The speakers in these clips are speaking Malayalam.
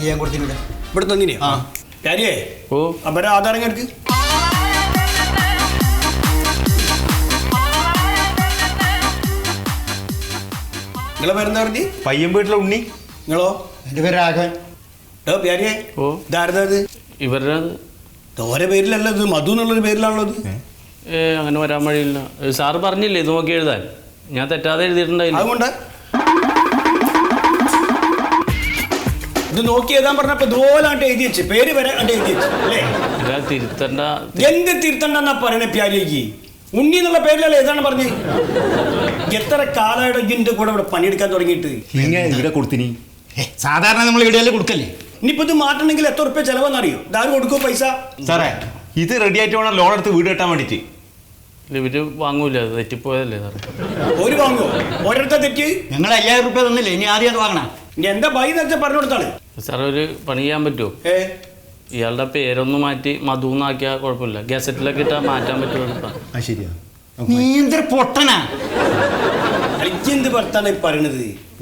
ചെയ്യാൻ കൊടുത്തിട്ടുണ്ട്. ഇവിടെ തന്നിനെ കാര്യേ ഓ അവരെ ആധാരം എടുക്ക്. നിങ്ങളെ പേരെന്താ പറഞ്ഞ്? പയ്യൻ വീട്ടിലെ ഉണ്ണി. നിങ്ങളോ? എൻ്റെ പേര് രാഘവൻ. പ്യാരിയെ ഓ ഇതാരതാ ഇത്? ഇവരുടെ ഓരോ പേരിലല്ല ഇത്, മധു എന്നുള്ളൊരു പേരിലാണുള്ളത്. അങ്ങനെ വരാൻ വഴിയില്ല. സാറ് പറഞ്ഞില്ലേ ഇത് നോക്കി എഴുതാൻ, ഞാൻ തെറ്റാതെ എഴുതിയിട്ടുണ്ടായില്ല. അതുകൊണ്ട് ഇത് നോക്കി എഴുതാൻ പറഞ്ഞപ്പോ ഇതുപോലാണ്ട് എഴുതി വെച്ച് പേര് വരെ കണ്ട് എഴുതി വെച്ച് അല്ലേ? തിരുത്തണ്ട. എന്ത് തിരുത്തണ്ടെന്നാ പറയണേ പ്യാരിയേക്ക്? ഉണ്ണി എന്നുള്ള പേരിലല്ലേ ഏതാണ് പറഞ്ഞ്? എത്ര കാലമായിട്ട് ഇതിന്റെ കൂടെ ഇവിടെ പണിയെടുക്കാൻ തുടങ്ങിയിട്ട്? ഇവിടെ കൊടുത്തിനി സാധാരണ നമ്മൾ ഇവിടെയല്ലേ കൊടുക്കല്ലേ? ഇനിയിപ്പോ ഇത് മാറ്റണമെങ്കിൽ എത്ര ഉറുപ്പ്യ ചെലവെന്നറിയോ? ഇതാരും കൊടുക്കുമോ പൈസ? സാറേ ഇത് റെഡി ആയിട്ട് വേണം ലോൺ എടുത്ത് വീട് കെട്ടാൻ വേണ്ടിട്ട്. ഇവര് വാങ്ങൂല, അത് തെറ്റിപ്പോയതല്ലേ സാറേ. ഒരു വാങ്ങുമോ? ഓരോരുത്തർ തെറ്റ്. ഞങ്ങൾ 5000 രൂപ തന്നില്ലേ, ഇനി ആദ്യം അത് വാങ്ങണം. ഇനി എന്താ ബൈ നേരത്തെ പറഞ്ഞു കൊടുത്താണ്. സാറേ ഒരു പണി ചെയ്യാൻ പറ്റുമോ? ഇയാളുടെ പേരൊന്ന് മാറ്റി മധുന്നാക്കിയാൽ കുഴപ്പമില്ല. ഗസറ്റിലൊക്കെ ഇട്ടാൽ മാറ്റാൻ പറ്റുമോ? ശരിയാ. നീ എന്തൊരു പൊട്ടനാ. എന്ത് ഭർത്താണ് പറയണത്?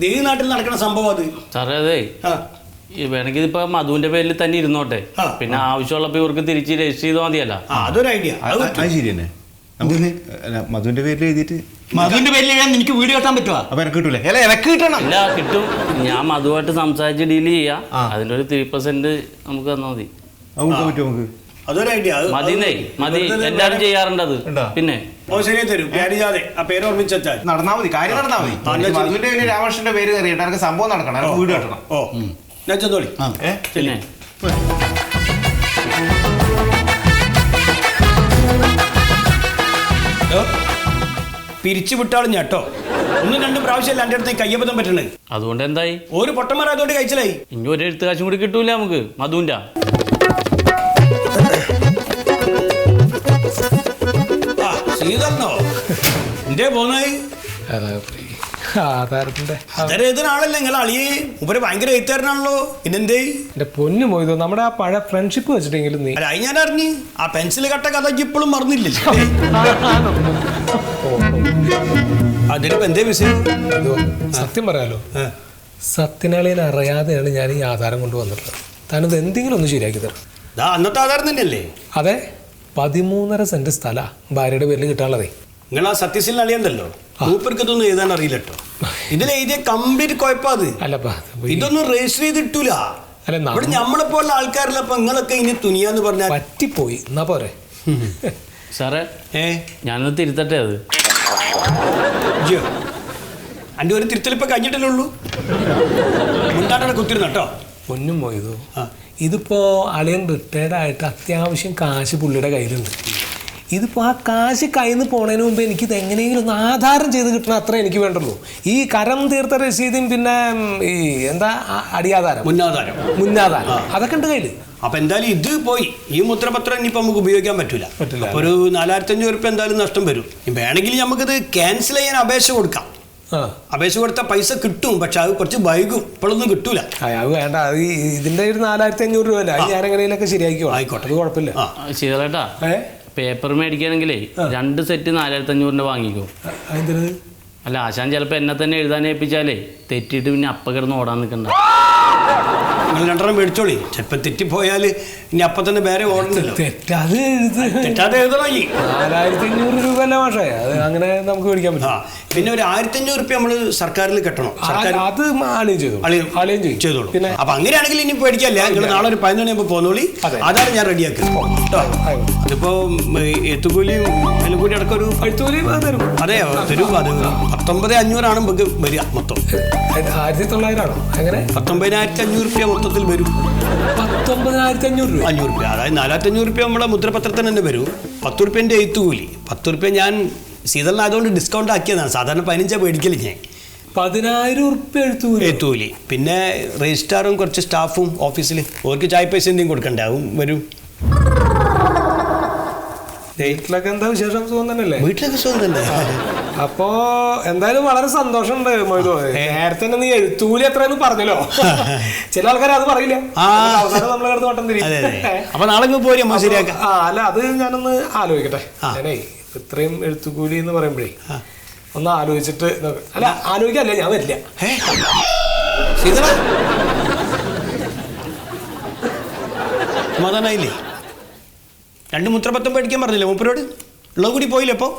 ഈ നാട്ടിൽ നടക്കുന്ന സംഭവം അത്. സാറേ അതെ വേണമെങ്കിൽ ഇതിപ്പോ മധുവിന്റെ പേരിൽ തന്നെ ഇരുന്നോട്ടെ, പിന്നെ ആവശ്യമുള്ളപ്പോ ഇവർക്ക് തിരിച്ച് രജിസ്റ്റർ ചെയ്താൽ മതിയല്ല. അതൊരു ഐഡിയ. അത് ശരി തന്നെ. മധുവിന്റെ പേരിൽ എഴുതിയിട്ട് മധുവിന്റെ പേരിൽ എഴുതാൻ എനിക്ക് വീട് കെട്ടാൻ പറ്റുമോ? അപ്പൊ എനിക്ക് കിട്ടൂലേ? അല്ല എനിക്ക് കിട്ടണം. ഇല്ല കിട്ടും. ഞാൻ മധുവായിട്ട് സംസാരിച്ച് ഡീൽ ചെയ്യാം. അതിന്റെ ഒരു 3% നമുക്ക് തന്നാൽ മതി. പറ്റുമോ നമുക്ക്? അതൊരു ഐഡിയ. മതി എല്ലാരും ചെയ്യാറുണ്ട് അത്. പിന്നെ ശരിയായി തരും. പ്യാരിജാതെ ആ പേര് ഓർമ്മിച്ചാൽ നടന്നാ മതി, കാര്യം നടന്നാ മതി. മധുവിന്റെ പേര് രാമകൃഷ്ണന്റെ പേര് കയറിയിട്ട് എനിക്ക് സംഭവം നടക്കണം, എനിക്ക് വീട് കെട്ടണം. ഓ ചെന്നോളി. പിന്നെ പിരിച്ചു വിട്ടാളും കേട്ടോ. 1-2 പ്രാവശ്യമല്ല എൻ്റെ അടുത്ത് കയ്യബദ്ധം പറ്റണേ. അതുകൊണ്ട് എന്തായി? ഒരു പൊട്ടന്മാരായതുകൊണ്ട് കഴിച്ചിലായി. ഇനി ഒരു എഴുത്തുകാശും കൂടി കിട്ടൂല നമുക്ക് മധുവിന്റെ. സീതന്നോ എന്തേ പോന്നായി? ആളല്ലേ നിങ്ങൾ അളിയെ? ഉപരി ഭയങ്കര എഴുത്തുകാരനാണല്ലോ. പിന്നെന്തേ? എന്റെ പൊന്നു പോയതോ, നമ്മുടെ ആ പഴയ ഫ്രണ്ട്ഷിപ്പ് വെച്ചിട്ടെങ്കിലും നീ. അല്ല അത് ഞാൻ അറിഞ്ഞ്. ആ പെൻസിൽ കട്ട കഥ ഇപ്പോഴും മറന്നില്ലല്ലോ. അതിനിപ്പോ എന്തേ വിഷയം? സത്യം പറയാലോ, സത്യനാളിയെ അറിയാതെയാണ് ഞാൻ ഈ ആധാരം കൊണ്ടുവന്നിട്ടുള്ളത്. താനത് എന്തെങ്കിലും ഒന്ന് ശരിയാക്കി തരാം. അന്നത്തെ ആധാരം തന്നെയല്ലേ? അതെ, 13.5 സെന്റ് സ്ഥല ഭാര്യയുടെ പേരിൽ കിട്ടാനുള്ളതേ. നിങ്ങൾ ആ സത്യശീലൻ അളിയണ്ടല്ലോ, മൂപ്പർക്കതൊന്നും എഴുതാൻ അറിയില്ല കേട്ടോ. ഇതിലെഴുതിയ കംപ്ലീറ്റ് കുഴപ്പം അത്. അല്ലപ്പാ ഇതൊന്നും രജിസ്റ്റർ ചെയ്തിട്ടൂല. ഇവിടെ നമ്മളെപ്പോലുള്ള ആൾക്കാരിലപ്പോ നിങ്ങളൊക്കെ ഇനി തുനിയാന്ന് പറഞ്ഞാൽ പറ്റിപ്പോയി എന്നാ പോരെ. സാറേ ഞാനൊന്ന് തിരുത്തട്ടെ. അത് എൻ്റെ ഒരു തിരുത്തലിപ്പോ കഴിഞ്ഞിട്ടല്ലേ ഉള്ളൂ. മുണ്ടാട്ടാണ് കുത്തിരുന്ന കേട്ടോ. പൊന്നും പോയതോ, ഇതിപ്പോ അളിയൻ റിട്ടയർഡ് ആയിട്ട് അത്യാവശ്യം കാശ് പുള്ളിയുടെ കയ്യിലുണ്ട്. ഇതിപ്പോൾ ആ കാശ് കയ്യിൽ നിന്ന് പോണതിന് മുമ്പ് എനിക്കിത് എങ്ങനെയെങ്കിലും ഒന്ന് ആധാരം ചെയ്ത് കിട്ടണം, അത്ര എനിക്ക് വേണ്ടുള്ളൂ. ഈ കരം തീർത്ത രസീതും പിന്നെ ഈ എന്താ അടിയാധാരം, മുന്നാധാരം അതൊക്കെ ഉണ്ട് കയ്യിൽ. അപ്പൊ എന്തായാലും ഇത് പോയി. ഈ മുദ്രപത്രം ഇനിയിപ്പോൾ നമുക്ക് ഉപയോഗിക്കാൻ പറ്റില്ല. ഒരു 4500 രൂപ എന്തായാലും നഷ്ടം വരും. വേണമെങ്കിൽ നമുക്കിത് ക്യാൻസൽ ചെയ്യാൻ അപേക്ഷ കൊടുക്കാം. അപേക്ഷ കൊടുത്താൽ പൈസ കിട്ടും, പക്ഷെ അത് കുറച്ച് വൈകും. ഇപ്പോഴൊന്നും കിട്ടൂല. അത് വേണ്ട, അത് ഇതിന്റെ ഒരു 4500 രൂപ അല്ല, ഞാൻ എങ്ങനെയൊക്കെ ശരിയാക്കിക്കോ. ആയിക്കോട്ടെ, അത് കുഴപ്പമില്ല. ശീതളേട്ടാ പേപ്പർ മേടിക്കുകയാണെങ്കിലേ 2 സെറ്റ് 4500 വാങ്ങിക്കോ. അല്ല ആശാൻ ചിലപ്പോൾ എന്നെ തന്നെ എഴുതാൻ ഏൽപ്പിച്ചാലേ തെറ്റിയിട്ട് പിന്നെ അപ്പ കിടന്ന് ഓടാൻ നിൽക്കണ്ട. നിങ്ങൾ 2 മേടിച്ചോളി. ചിലപ്പോൾ തെറ്റിപ്പോയാൽ ഇനി അപ്പം തന്നെ വേറെ ഓടണ്ടല്ലോ. തെറ്റാതെ എഴുതണം. 4500 രൂപ അല്ല മാഷേ, അത് അങ്ങനെ നമുക്ക് മേടിക്കാൻ പറ്റും. പിന്നെ ഒരു 1500 രൂപ നമ്മൾ സർക്കാരിൽ കെട്ടണം. അത് ചെയ്തോളൂ. പിന്നെ അപ്പൊ അങ്ങനെയാണെങ്കിൽ ഇനി പേടിക്കല്ല. നിങ്ങൾ നാളെ ഒരു 11 മണിയാകുമ്പോൾ പോന്നോളി. അതാണ് ഞാൻ റെഡിയാക്കി. അതിപ്പോ എത്തുകൂലിയും എല്ലാം കൂടി അടക്കം ഒരു അതെയോ തരും. അത് 19,500 നമുക്ക് വരിക മൊത്തം. 1900 ആണോ? അങ്ങനെ 19,500 രൂപ മൊത്തത്തിൽ വരും. 19,500 രൂപ. അതായത് 4,500 രൂപ നമ്മളെ മുദ്രപത്രത്തിന് തന്നെ വരും. 10 രൂപേൻ്റെ എഴുത്തുകൂലി. 10 രൂപ ഞാൻ സീസണിലായതുകൊണ്ട് ഡിസ്കൗണ്ട് ആക്കിയതാണ്. സാധാരണ 15 മേടിക്കല് ഞാൻ. 10,000 രൂപ എഴുത്തുകൂലി. പിന്നെ രജിസ്ട്രാറും കുറച്ച് സ്റ്റാഫും ഓഫീസിൽ ഓർക്ക് ചായ പൈസ എന്തെങ്കിലും കൊടുക്കണ്ടാവും വരും. വീട്ടിലൊക്കെ എന്താ വിശേഷം? സുഖം തന്നെയല്ലേ? വീട്ടിലൊക്കെ സുഖം തന്നെ. അപ്പോ എന്തായാലും വളരെ സന്തോഷമുണ്ട് മൊയ്തോ. നേരത്തെ നീ എഴുത്തൂലി എത്രയെന്ന് പറഞ്ഞല്ലോ. ചില ആൾക്കാർ അത് പറയില്ല. നമ്മൾ കിടന്ന് വട്ടം തിരിയും. അപ്പൊ നാളെ പോരി അമ്മ ശരിയാക്കാം. അല്ല അത് ഞാനൊന്ന് ആലോചിക്കട്ടെ. ഞാനേ ഇത്രയും എഴുത്തുകൂലി എന്ന് പറയുമ്പോഴേ ഒന്ന് ആലോചിച്ചിട്ട്. അല്ല ആലോചിക്കല്ലേ, ഞാൻ വരില്ല. സമാധാനായില്ലേ? 2 മുദ്രപത്രം മേടിക്കാൻ പറഞ്ഞില്ലേ മൂപ്പരോട്? ഉള്ളത് കൂടി പോയില്ലേ അപ്പോൾ?